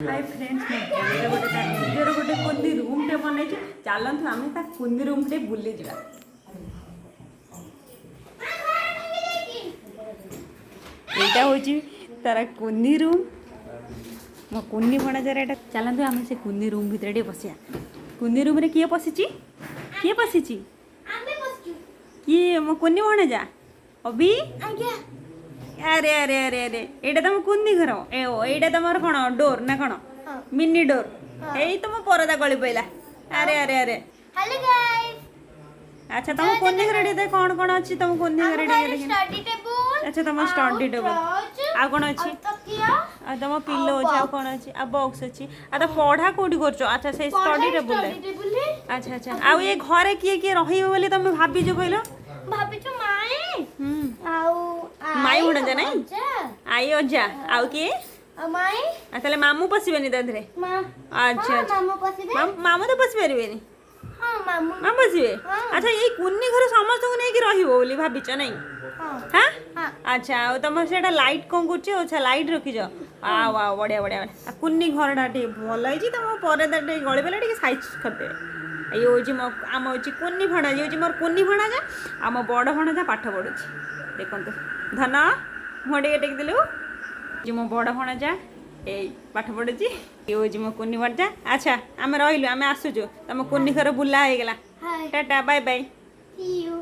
hi friends मैं गोटे निजर गोटे कुंदी रूम टे बन चलतु आम कुंदी रूम टे बुली जा यहाँ हूँ तार कुंदी रूम मो कुंदी भणाजार यहाँ चलतु आम से कुंदी रूम भितर बसिया कुंदी रूम रे किए पशिची किए पशिची किए मो कुंदी भणाजा अभी अरे अरे अरे अरे एटा तुम कुंदी घर एटा तुम कौन डोर ना कौन मिनी डोर यही तुम परदा गली पड़ा अरे अरे अरे हेलो गाइस अच्छा तुम कुंदी घर कौन कौन अच्छी तुम कुंदी घर स्टडी टेबल अच्छा तुम स्टडी टेबल आ कौन अच्छी तकिया आ तुम पिलो अच्छी आ कौन अच्छी आ बॉक्स अच्छी आ तो पढ़ा कोठी करछो अच्छा से स्टडी टेबल अच्छा अच्छा आ ये घरे किए किए रहिबो बोली तुम भाबिजो कहलो भाबिचो माई आउ माई भणजा नहीं आई अजा आउ किए माई ताले मामू पसिबेनी दादरे मा अच्छा अच्छा मामू पसिबे मामू तो पसि पारिबेनी हां मामू मामू पसिबे अच्छा ये कुन्नी घर समस्त को नहीं कि रहिबो बोली भाबिच नहीं हां हां अच्छा आ तुम सेटा लाइट कोन करछि अच्छा लाइट रखि जा आ वाह बढ़िया बढ़िया आ कुन्नी घर डाटी भल होई तुम परे दाटी गळे बेला टी साइज करदे ये हूँ मो आम हूँ कुन्नी भणा ये हूँ मोर कुन्नी भणाजा आम बड़ भणाजा पाठ पढ़ुଛି देखो धन मुँह टेक देलु जी मो बड़ भणाजा ए पाठ पढ़ुଛି ये हूँ मो कुन्नी भणजा अच्छा आम रहिलु आम आसुचु तुम कुन्नी घर बुला हो गला tata bye bye see you